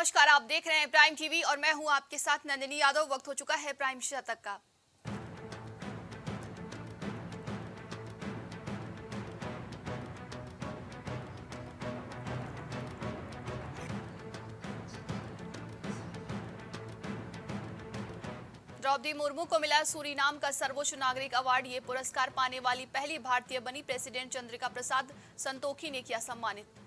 नमस्कार, आप देख रहे हैं प्राइम टीवी और मैं हूं आपके साथ नंदिनी यादव। वक्त हो चुका है प्राइम शतक का। द्रौपदी मुर्मू को मिला सूरीनाम का सर्वोच्च नागरिक अवार्ड। ये पुरस्कार पाने वाली पहली भारतीय बनी। प्रेसिडेंट चंद्रिका प्रसाद संतोखी ने किया सम्मानित।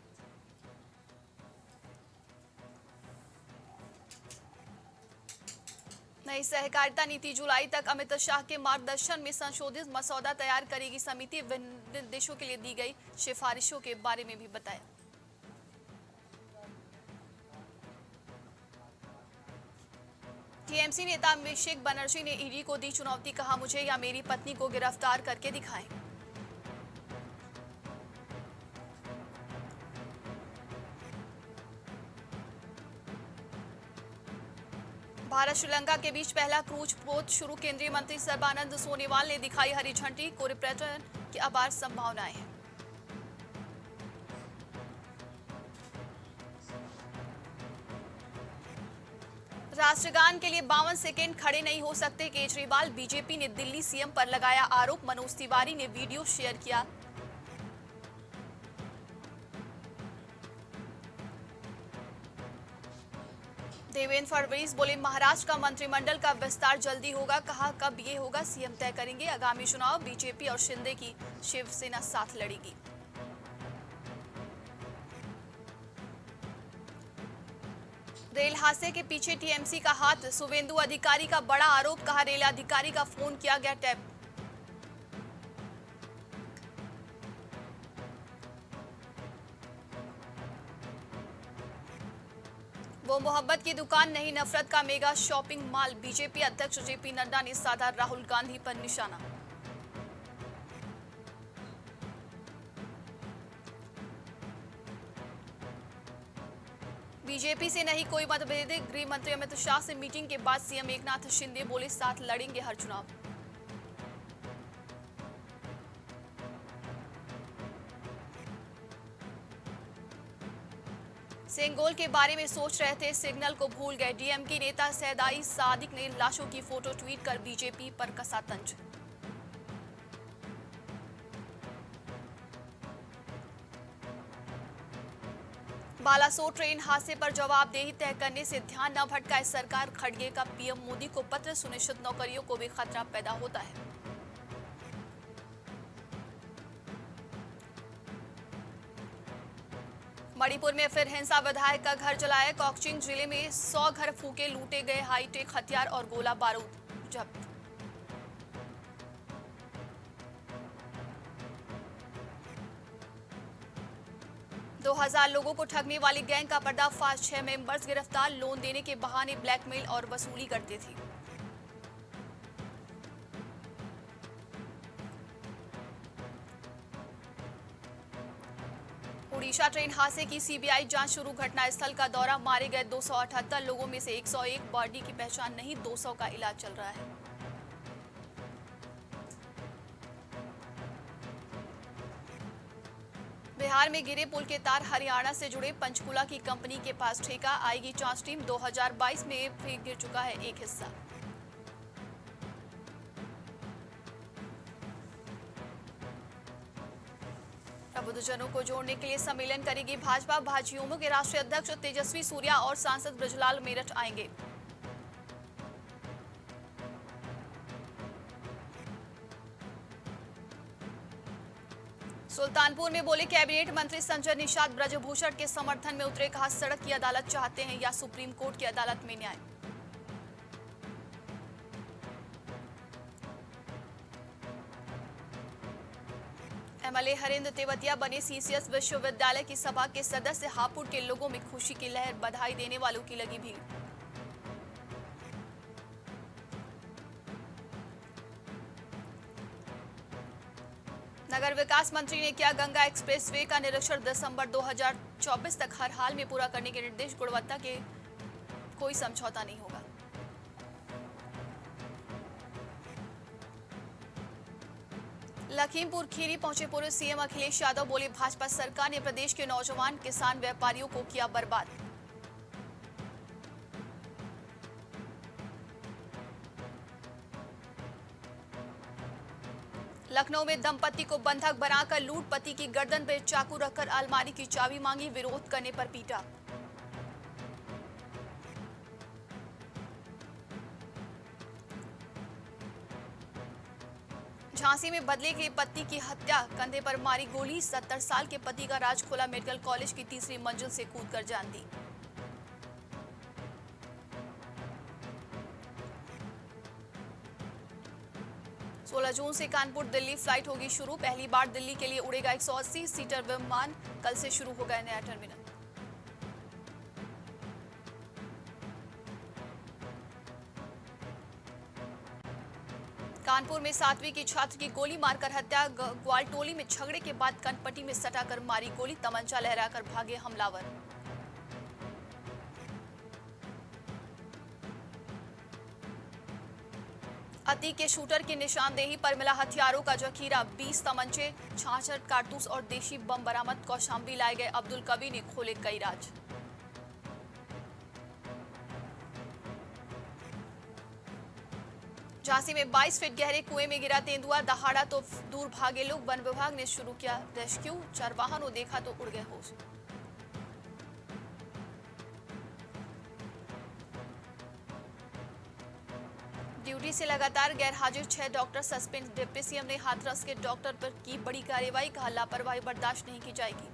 नई सहकारिता नीति जुलाई तक। अमित शाह के मार्गदर्शन में संशोधित मसौदा तैयार करेगी समिति। विभिन्न देशों के लिए दी गई सिफारिशों के बारे में भी बताया। टीएमसी नेता अभिषेक बनर्जी ने ईडी को दी चुनौती। कहा, मुझे या मेरी पत्नी को गिरफ्तार करके दिखाएं। भारत श्रीलंका के बीच पहला क्रूज पोत शुरू। केंद्रीय मंत्री सर्बानंद सोनोवाल ने दिखाई हरी झंडी। कोरिपर्यटन की अपार संभावनाएं हैं। राष्ट्रगान के लिए 52 सेकेंड खड़े नहीं हो सकते केजरीवाल। बीजेपी ने दिल्ली सीएम पर लगाया आरोप। मनोज तिवारी ने वीडियो शेयर किया। देवेंद्र फडणवीस बोले, महाराष्ट्र का मंत्रिमंडल का विस्तार जल्दी होगा। कहा, कब ये होगा सीएम तय करेंगे। आगामी चुनाव बीजेपी और शिंदे की शिवसेना साथ लड़ेगी। रेल हादसे के पीछे टीएमसी का हाथ। शुवेंदु अधिकारी का बड़ा आरोप। कहा, रेल अधिकारी का फोन किया गया टैप। वो मोहब्बत की दुकान नहीं, नफरत का मेगा शॉपिंग मॉल। बीजेपी अध्यक्ष जेपी नड्डा ने साधा राहुल गांधी पर निशाना। बीजेपी से नहीं कोई मतभेद। गृह मंत्री अमित शाह से मीटिंग के बाद सीएम एकनाथ शिंदे बोले, साथ लड़ेंगे हर चुनाव। सेंगोल के बारे में सोच रहे थे, सिग्नल को भूल गए। डीएमके नेता सैदाई सादिक ने लाशों की फोटो ट्वीट कर बीजेपी पर कसा तंज। बालासोर ट्रेन हादसे पर जवाबदेही तय करने से ध्यान न भटकाए सरकार। खड़गे का पीएम मोदी को पत्र। सुनिश्चित नौकरियों को भी खतरा पैदा होता है। मणिपुर में फिर हिंसा। विधायक का घर जलाया। कॉकचिंग जिले में 100 घर फूके, लूटे गए हाईटेक हथियार और गोला बारूद जब्त। दो 2000 लोगों को ठगने वाली गैंग का पर्दाफाश। 6 मेंबर्स गिरफ्तार। लोन देने के बहाने ब्लैकमेल और वसूली करते थे। उड़ीसा ट्रेन हादसे की सीबीआई जांच शुरू। घटनास्थल का दौरा। मारे गए 278 लोगों में से 101 बॉडी की पहचान नहीं। 200 का इलाज चल रहा है। बिहार में गिरे पुल के तार। हरियाणा से जुड़े पंचकुला की कंपनी के पास ठेका। आएगी जांच टीम। 2022 में भी गिर चुका है एक हिस्सा। प्रबुद्धजनों को जोड़ने के लिए सम्मेलन करेगी भाजपा। भाजयुमो के राष्ट्रीय अध्यक्ष तेजस्वी सूर्या और सांसद ब्रजलाल मेरठ आएंगे। सुल्तानपुर में बोले कैबिनेट मंत्री संजय निषाद ब्रजभूषण के समर्थन में उतरे। कहा, सड़क की अदालत चाहते हैं या सुप्रीम कोर्ट की अदालत में न्याय। एमएलए हरेंद्र तेवतिया बने सीसीएस विश्वविद्यालय की सभा के सदस्य। हापुड़ के लोगों में खुशी की लहर। बधाई देने वालों की लगी भीड़। नगर विकास मंत्री ने किया गंगा एक्सप्रेसवे का निरीक्षण। दिसंबर 2024 तक हर हाल में पूरा करने के निर्देश। गुणवत्ता के कोई समझौता नहीं होगा। लखीमपुर खीरी पहुंचे पूर्व सीएम अखिलेश यादव। बोले, भाजपा सरकार ने प्रदेश के नौजवान, किसान, व्यापारियों को किया बर्बाद। लखनऊ में दंपति को बंधक बनाकर लूट, पति की गर्दन पर चाकू रखकर अलमारी की चाबी मांगी, विरोध करने पर पीटा। झांसी में बदले के पति की हत्या, कंधे पर मारी गोली, 70 साल के पति का राज खोला, मेडिकल कॉलेज की तीसरी मंजिल से कूदकर जान दी। सोलह जून से कानपुर दिल्ली फ्लाइट होगी शुरू, पहली बार दिल्ली के लिए उड़ेगा 180 सीटर विमान, कल से शुरू होगा नया टर्मिनल। कानपुर में 7वीं की छात्र की गोली मारकर हत्या, ग्वालटोली में झगड़े के बाद कनपट्टी में सटाकर मारी गोली, तमंचा लहराकर भागे हमलावर। अतीक के शूटर की निशानदेही पर मिला हथियारों का जखीरा, 20 तमंचे, 66 कारतूस और देशी बम बरामद, कौशाम्बी लाए गए अब्दुल कबीर ने खोले कई राज। झांसी में 22 फीट गहरे कुएं में गिरा तेंदुआ, दहाड़ा तो दूर भागे लोग, वन विभाग ने शुरू किया रेस्क्यू, 4 वाहनों देखा तो उड़ गए होश। ड्यूटी से लगातार गैरहाजिर 6 डॉक्टर सस्पेंड, डिप्टी सीएम ने हाथरस के डॉक्टर पर की बड़ी कार्रवाई, कहा लापरवाही बर्दाश्त नहीं की जाएगी।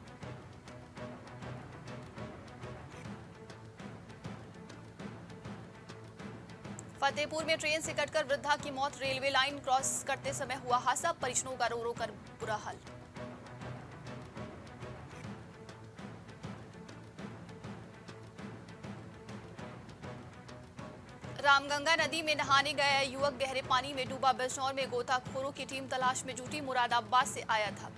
फतेहपुर में ट्रेन से कटकर वृद्धा की मौत, रेलवे लाइन क्रॉस करते समय हुआ हादसा, परिजनों का रो रो कर बुरा हाल। रामगंगा नदी में नहाने गया युवक गहरे पानी में डूबा, बिजनौर में गोताखोरों की टीम तलाश में जुटी, मुरादाबाद से आया था।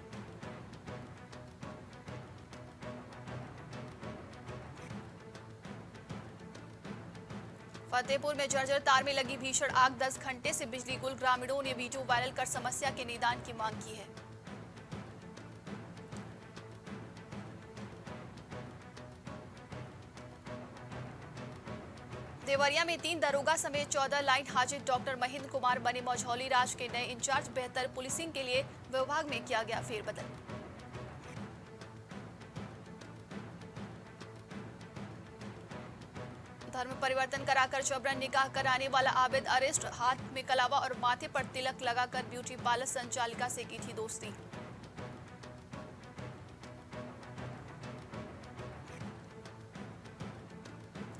फतेहपुर में जर्जर तार में लगी भीषण आग, 10 घंटे से बिजली गुल, ग्रामीणों ने वीडियो वायरल कर समस्या के निदान की मांग की है। देवरिया में 3 दरोगा समेत 14 लाइन हाजिर, डॉक्टर महेंद्र कुमार बने मझौली राज के नए इंचार्ज, बेहतर पुलिसिंग के लिए विभाग में किया गया फेरबदल। धर्म परिवर्तन कराकर जबरन निकाह कराने वाला आबिद अरेस्ट, हाथ में कलावा और माथे पर तिलक लगाकर ब्यूटी पार्लर संचालिका से की थी दोस्ती।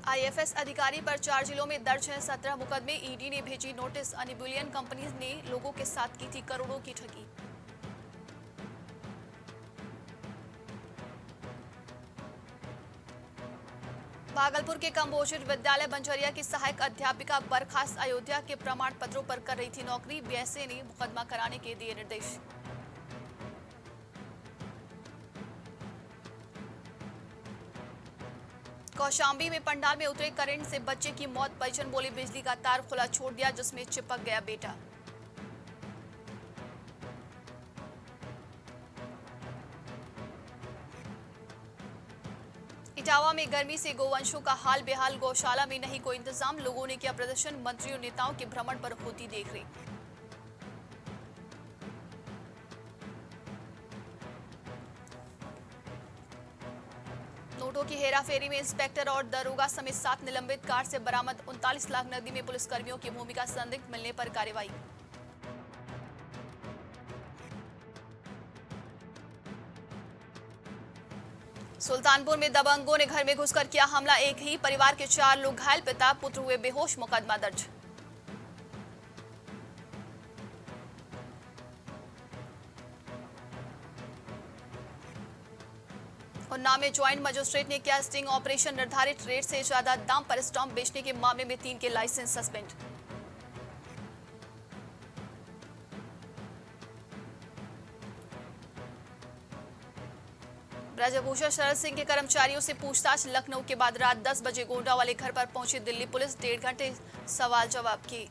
आईएफएस अधिकारी पर 4 जिलों में दर्ज है 17 मुकदमे, ईडी ने भेजी नोटिस, अनिबुलियन कंपनी ने लोगों के साथ की थी करोड़ों की ठगी। भागलपुर के कम्बोजिट विद्यालय बंजरिया की सहायक अध्यापिका बर्खास्त, अयोध्या के प्रमाण पत्रों पर कर रही थी नौकरी, बीएसए ने मुकदमा कराने के दिए निर्देश। कौशाम्बी में पंडाल में उतरे करंट से बच्चे की मौत, परिजन बोले बिजली का तार खुला छोड़ दिया जिसमें चिपक गया बेटा। इटावा में गर्मी से गोवंशों का हाल बेहाल, गौशाला में नहीं कोई इंतजाम, लोगों ने किया प्रदर्शन, मंत्री और नेताओं के भ्रमण पर होती देखरेख। नोटों की हेराफेरी में इंस्पेक्टर और दरोगा समेत 7 निलंबित, कार से बरामद 39 लाख नकदी में पुलिसकर्मियों की भूमिका, संदिग्ध मिलने पर कार्रवाई। सुल्तानपुर में दबंगों ने घर में घुसकर किया हमला, एक ही परिवार के 4 लोग घायल, पिता पुत्र हुए बेहोश, मुकदमा दर्ज। उन्नाव में ज्वाइंट मजिस्ट्रेट ने किया स्टिंग ऑपरेशन, निर्धारित रेट से ज्यादा दाम पर स्टाम्प बेचने के मामले में 3 के लाइसेंस सस्पेंड। ब्रजभूषण शरद सिंह के कर्मचारियों से पूछताछ, लखनऊ के बाद रात 10 बजे गोंडा वाले घर पर पहुंची दिल्ली पुलिस, 1.5 घंटे सवाल जवाब की।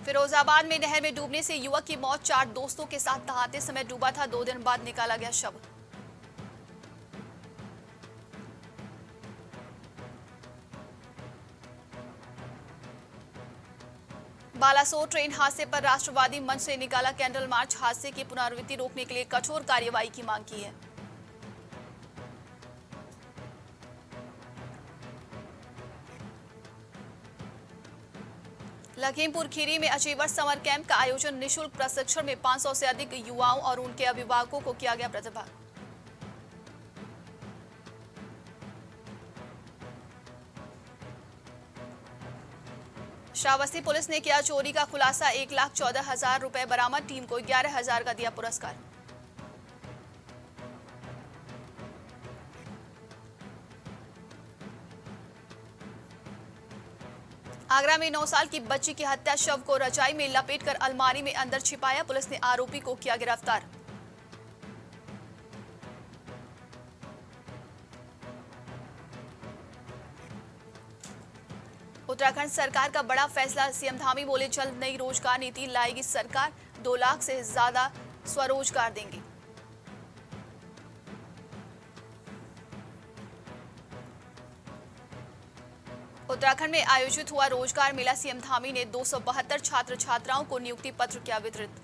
फिरोजाबाद में नहर में डूबने से युवक की मौत, 4 दोस्तों के साथ नहाते समय डूबा था, 2 दिन बाद निकाला गया शव। बालासोर ट्रेन हादसे पर राष्ट्रवादी मंच से निकाला कैंडल मार्च। हादसे की पुनरावृत्ति रोकने के लिए कठोर कार्रवाई की मांग की है। लखीमपुर खीरी में अचीवर्स समर कैंप का आयोजन। निशुल्क प्रशिक्षण में 500 से अधिक युवाओं और उनके अभिभावकों को किया गया प्रतिभाग। श्रावस्ती पुलिस ने किया चोरी का खुलासा। 1,14,000 रुपए बरामद। टीम को 11,000 का दिया पुरस्कार। आगरा में 9 साल की बच्ची की हत्या। शव को रजाई में लपेटकर अलमारी में अंदर छिपाया। पुलिस ने आरोपी को किया गिरफ्तार। उत्तराखंड सरकार का बड़ा फैसला। सीएम धामी बोले जल्द नई रोजगार नीति लाएगी सरकार। 2 लाख से ज्यादा स्वरोजगार देंगे। उत्तराखंड में आयोजित हुआ रोजगार मेला। सीएम धामी ने 272 छात्र छात्राओं को नियुक्ति पत्र किया वितरित।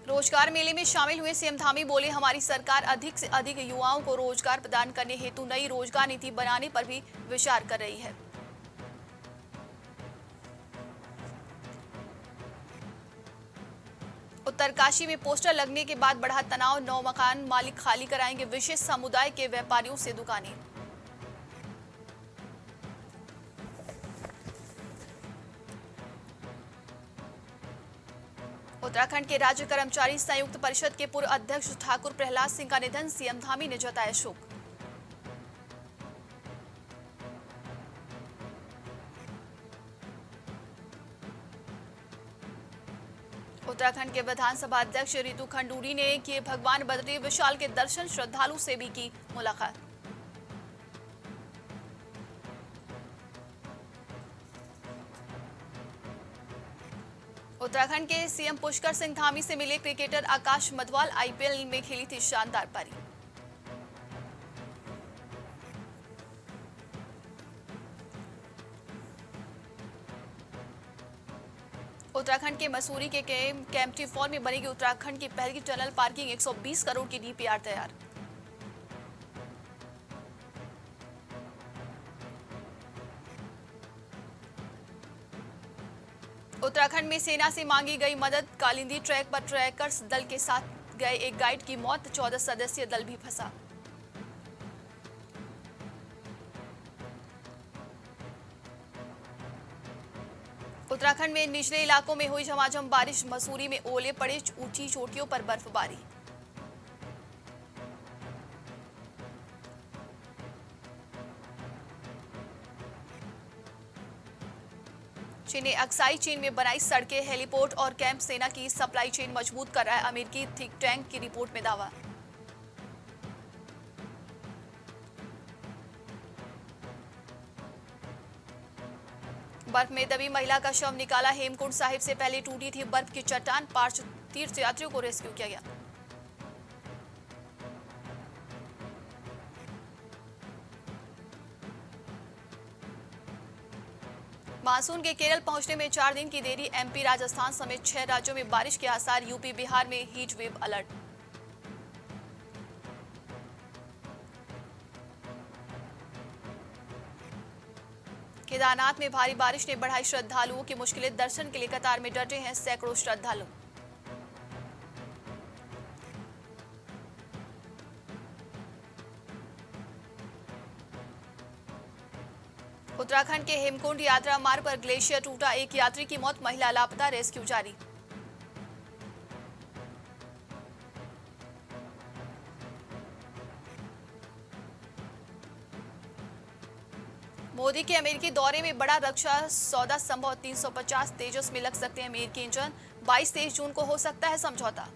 रोजगार मेले में शामिल हुए सीएम धामी बोले हमारी सरकार अधिक से अधिक युवाओं को रोजगार प्रदान करने हेतु नई रोजगार नीति बनाने पर भी विचार कर रही है। उत्तरकाशी में पोस्टर लगने के बाद बढ़ा तनाव। 9 मकान मालिक खाली कराएंगे। विशेष समुदाय के व्यापारियों से दुकानें। उत्तराखंड के राज्य कर्मचारी संयुक्त परिषद के पूर्व अध्यक्ष ठाकुर प्रहलाद सिंह का निधन। सीएम धामी ने जताया शोक। उत्तराखंड के विधानसभा अध्यक्ष रितु खंडूरी ने किए भगवान बद्री विशाल के दर्शन। श्रद्धालु से भी की मुलाकात। उत्तराखंड के सीएम पुष्कर सिंह धामी से मिले क्रिकेटर आकाश मधवाल। आईपीएल में खेली थी शानदार पारी। उत्तराखंड के मसूरी के केम्प्टी फॉल में बनेगी उत्तराखंड की पहली टनल पार्किंग। 120 करोड़ की डीपीआर तैयार। उत्तराखंड में सेना से मांगी गई मदद। कालिंदी ट्रैक पर ट्रैकर्स दल के साथ गए एक गाइड की मौत। 14 सदस्यीय दल भी फंसा। उत्तराखंड में निचले इलाकों में हुई झमाझम बारिश। मसूरी में ओले पड़े। ऊंची चोटियों पर बर्फबारी। चीन अक्साई चीन में बनाई सड़कें, हेलीपोर्ट और कैंप। सेना की सप्लाई चेन मजबूत कर रहा है अमेरिकी थिंक टैंक की रिपोर्ट में दावा। बर्फ में दबी महिला का शव निकाला। हेमकुंड साहिब से पहले टूटी थी बर्फ की चट्टान। 5 तीर्थयात्रियों को रेस्क्यू किया गया। मानसून के केरल पहुंचने में 4 दिन की देरी। एमपी राजस्थान समेत 6 राज्यों में बारिश के आसार। यूपी बिहार में हीट वेव अलर्ट। केदारनाथ में भारी बारिश ने बढ़ाई श्रद्धालुओं की मुश्किलें। दर्शन के लिए कतार में डटे हैं सैकड़ों श्रद्धालु। उत्तराखंड के हेमकुंड यात्रा मार्ग पर ग्लेशियर टूटा। एक यात्री की मौत। महिला लापता। रेस्क्यू जारी। मोदी के अमेरिकी दौरे में बड़ा रक्षा सौदा संभव। 350 तेजस में लग सकते हैं अमेरिकी इंजन। 22-23 जून को हो सकता है समझौता।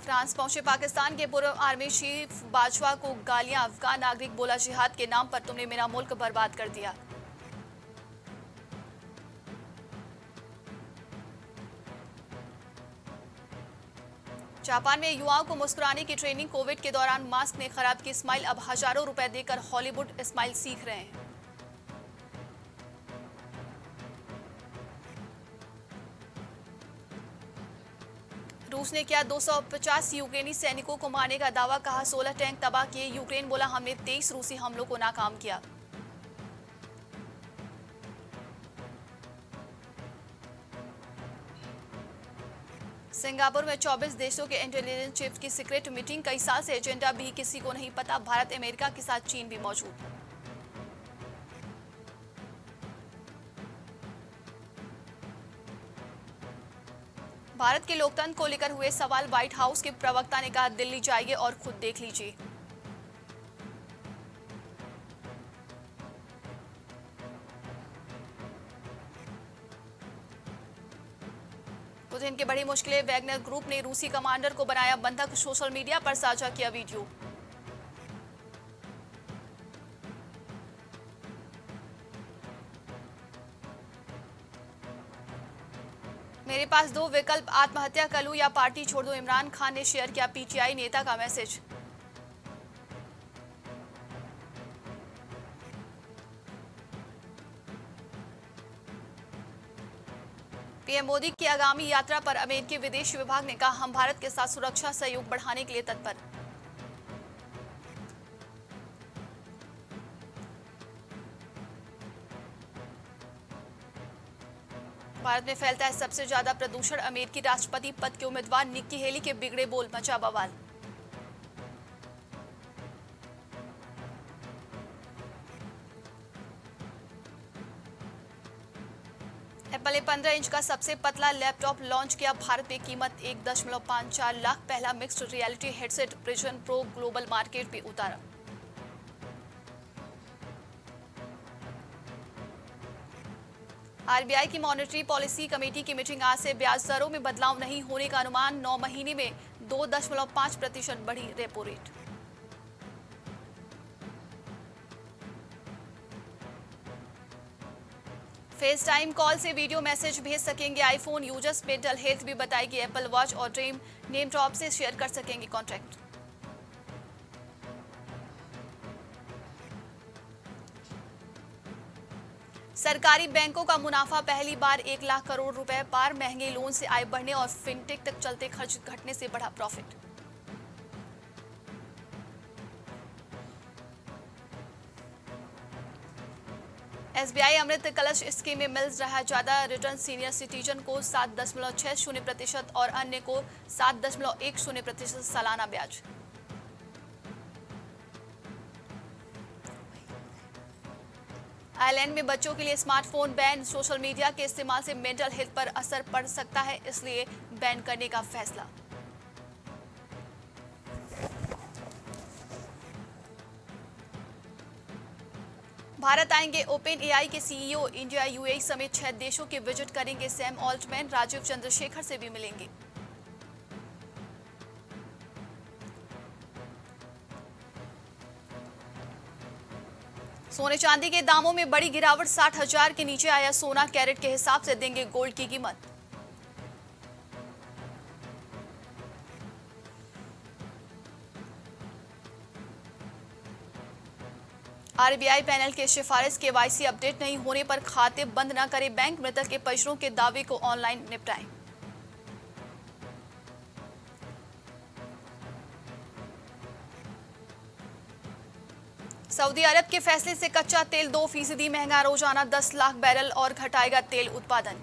फ्रांस पहुंचे पाकिस्तान के पूर्व आर्मी चीफ बाजवा को गालियां। अफगान नागरिक बोला जिहाद के नाम पर तुमने मेरा मुल्क बर्बाद कर दिया। जापान में युवाओं को मुस्कुराने की ट्रेनिंग। कोविड के दौरान मास्क ने खराब की स्माइल। अब हजारों रुपए देकर हॉलीवुड स्माइल सीख रहे हैं। रूस ने किया 250 यूक्रेनी सैनिकों को मारने का दावा। कहा 16 टैंक तबाह किए। यूक्रेन बोला हमने 23 रूसी हमलों को नाकाम किया। सिंगापुर में 24 देशों के इंटेलिजेंस चीफ की सीक्रेट मीटिंग। कई साल से एजेंडा भी किसी को नहीं पता। भारत अमेरिका के साथ चीन भी मौजूद। भारत के लोकतंत्र को लेकर हुए सवाल। व्हाइट हाउस के प्रवक्ता ने कहा दिल्ली जाइए और खुद देख लीजिए। पुतिन की बड़ी मुश्किलें। वैगनर ग्रुप ने रूसी कमांडर को बनाया बंधक। सोशल मीडिया पर साझा किया वीडियो। मेरे पास दो विकल्प, आत्महत्या कर लूं या पार्टी छोड़ दूं। इमरान खान ने शेयर किया पीटीआई नेता का मैसेज। पीएम मोदी की आगामी यात्रा पर अमेरिकी विदेश विभाग ने कहा हम भारत के साथ सुरक्षा सहयोग बढ़ाने के लिए तत्पर। भारत में फैलता है सबसे ज्यादा प्रदूषण। अमेरिकी राष्ट्रपति पद के उम्मीदवार निक्की हेली के बिगड़े बोल, मचा बवाल। एप्पल ने 15 इंच का सबसे पतला लैपटॉप लॉन्च किया। भारत में कीमत 1.54 लाख। पहला mixed reality headset vision pro global market पे उतारा। आरबीआई की मॉनेटरी पॉलिसी कमेटी की मीटिंग। आज से ब्याज दरों में बदलाव नहीं होने का अनुमान। 9 महीने में 2.5% बढ़ी repo rate. Face time call से वीडियो मैसेज भेज सकेंगे आईफोन यूजर्स। मेंटल हेल्थ भी बताएगी एप्पल वॉच और ड्रीम नेम ड्रॉप से शेयर कर सकेंगे कॉन्ट्रैक्ट। सरकारी बैंकों का मुनाफा पहली बार 1 लाख करोड़ रुपए पार। महंगे लोन से आय बढ़ने और फिनटेक तक चलते खर्च घटने से बढ़ा प्रॉफिट। एसबीआई अमृत कलश स्कीम में मिल रहा ज्यादा रिटर्न। सीनियर सिटीजन को 7.60% और अन्य को 7.10% सालाना ब्याज। आयरलैंड में बच्चों के लिए स्मार्टफोन बैन। सोशल मीडिया के इस्तेमाल से मेंटल हेल्थ पर असर पड़ सकता है, इसलिए बैन करने का फैसला। भारत आएंगे ओपन एआई के सीईओ। इंडिया, यूएई समेत 6 देशों के विजिट करेंगे सैम ऑल्टमैन। राजीव चंद्रशेखर से भी मिलेंगे। सोने चांदी के दामों में बड़ी गिरावट। 60,000 के नीचे आया सोना। कैरेट के हिसाब से देंगे गोल्ड की कीमत। आरबीआई पैनल की सिफारिश केवाईसी अपडेट नहीं होने पर खाते बंद न करे बैंक। मृतक के परिजनों के दावे को ऑनलाइन निपटाएं। सऊदी अरब के फैसले से कच्चा तेल 2% महंगा। रोजाना 10 लाख बैरल और घटाएगा तेल उत्पादन।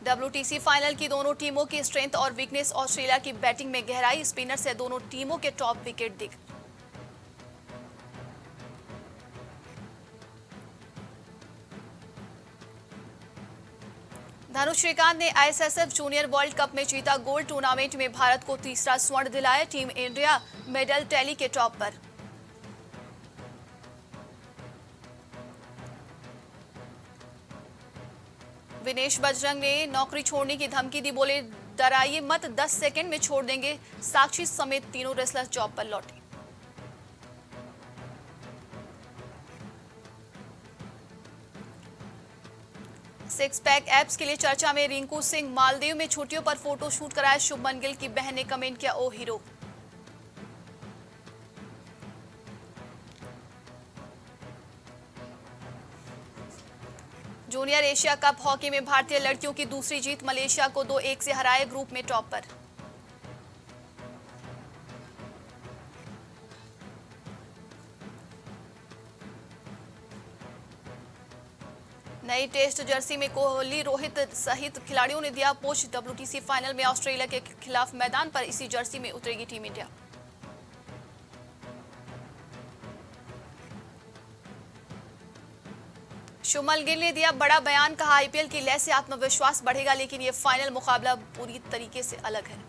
डब्ल्यूटीसी फाइनल की दोनों टीमों की स्ट्रेंथ और वीकनेस। ऑस्ट्रेलिया की बैटिंग में गहराई। स्पिनर से दोनों टीमों के टॉप विकेट दिख। धनुष श्रीकांत ने आईएसएसएफ जूनियर वर्ल्ड कप में जीता गोल्ड। टूर्नामेंट में भारत को तीसरा स्वर्ण दिलाया। टीम इंडिया मेडल टैली के टॉप पर। विनेश बजरंग ने नौकरी छोड़ने की धमकी दी। बोले डराइए मत, 10 सेकंड में छोड़ देंगे। साक्षी समेत तीनों रेसलर जॉब पर लौटे। सिक्स पैक एप्स के लिए चर्चा में रिंकू सिंह। मालदीव में छुट्टियों पर फोटो शूट कराया शुभमन गिल की बहन ने कमेंट किया, oh hero. Junior Asia Cup hockey में भारतीय लड़कियों की दूसरी जीत, मलेशिया को 2-1 से हराए, ग्रुप में टॉप पर। नई टेस्ट जर्सी में कोहली, रोहित सहित खिलाड़ियों ने दिया पोच। WTC फाइनल में ऑस्ट्रेलिया के खिलाफ मैदान पर इसी जर्सी में उतरेगी टीम इंडिया। शुभमन गिल ने दिया बड़ा बयान, कहा आईपीएल की लय से आत्मविश्वास बढ़ेगा, लेकिन ये फाइनल मुकाबला पूरी तरीके से अलग है।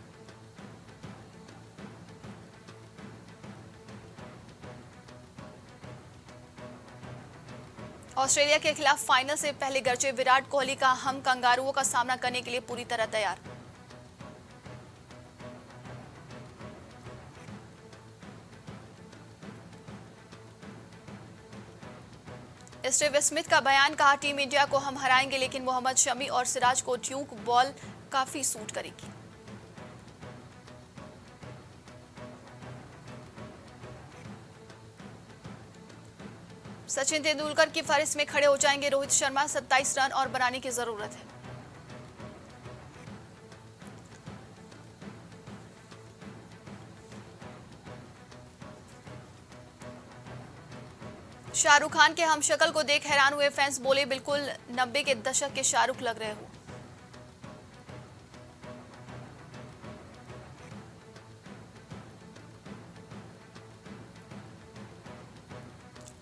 ऑस्ट्रेलिया के खिलाफ फाइनल से पहले गरजे विराट कोहली का, हम कंगारुओं का सामना करने के लिए पूरी तरह तैयार। स्टीव स्मिथ का बयान, कहा टीम इंडिया को हम हराएंगे, लेकिन मोहम्मद शमी और सिराज को ड्यूक बॉल काफी सूट करेगी। सचिन तेंदुलकर की फहरिस्त में खड़े हो जाएंगे रोहित शर्मा, 27 रन और बनाने की जरूरत है। शाहरुख खान के हम शक्ल को देख हैरान हुए फैंस, बोले बिल्कुल 90 के दशक के शाहरुख लग रहे हो।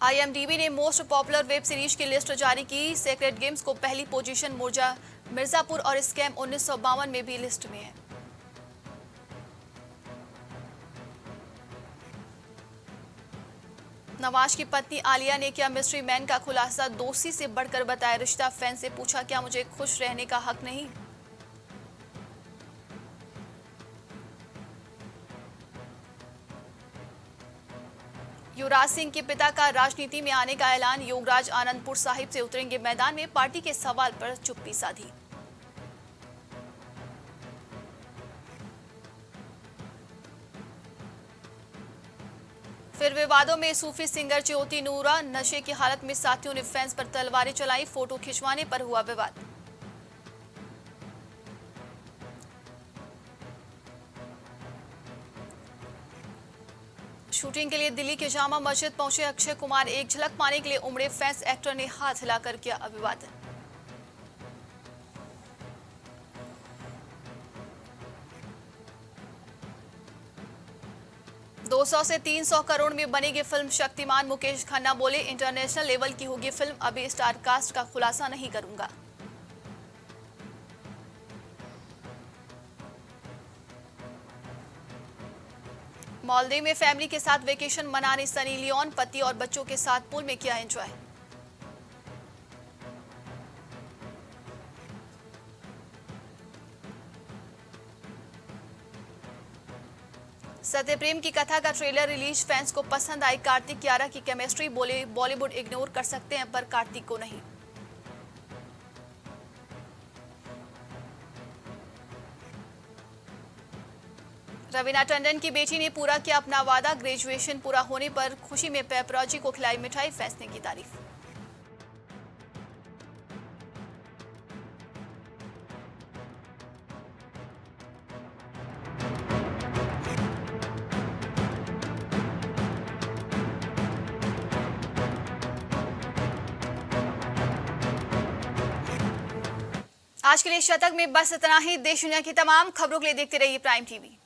IMDb ने मोस्ट पॉपुलर वेब सीरीज की लिस्ट जारी की। सेक्रेट गेम्स को पहली पोजीशन, मिर्जापुर और स्कैम 1952 में भी लिस्ट में है। नवाज की पत्नी आलिया ने किया मिस्ट्री मैन का खुलासा, दोषी से बढ़कर बताया रिश्ता, फैन से पूछा क्या मुझे खुश रहने का हक नहीं। युवराज सिंह के पिता का राजनीति में आने का ऐलान, योगराज आनंदपुर साहिब से उतरेंगे मैदान में, पार्टी के सवाल पर चुप्पी साधी। फिर विवादों में सूफी सिंगर ज्योति नूरा, नशे की हालत में साथियों ने फैंस पर तलवारें चलाई, फोटो खिंचवाने पर हुआ विवाद। शूटिंग के लिए दिल्ली के जामा मस्जिद पहुंचे अक्षय कुमार, एक झलक पाने के लिए उमड़े फैंस, एक्टर ने हाथ हिलाकर किया अभिवादन। $200 से $300 करोड़ में बनेगी फिल्म शक्तिमान, मुकेश खन्ना बोले इंटरनेशनल लेवल की होगी फिल्म, अभी स्टार कास्ट का खुलासा नहीं करूंगा। मालदीव में फैमिली के साथ वेकेशन मनाने सनी लियोन, पति और बच्चों के साथ पूल में किया एंजॉय। सत्यप्रेम की कथा का ट्रेलर रिलीज, फैंस को पसंद आई, कार्तिक कियारा की केमिस्ट्री, बोले बॉलीवुड इग्नोर कर सकते हैं पर कार्तिक को नहीं। रवीना टंडन की बेटी ने पूरा किया अपना वादा, ग्रेजुएशन पूरा होने पर खुशी में पेपरोजी को खिलाई मिठाई, फैंस ने की तारीफ। आज के लिए शतक में बस इतना ही। देश दुनिया की तमाम खबरों के लिए देखते रहिए प्राइम टीवी।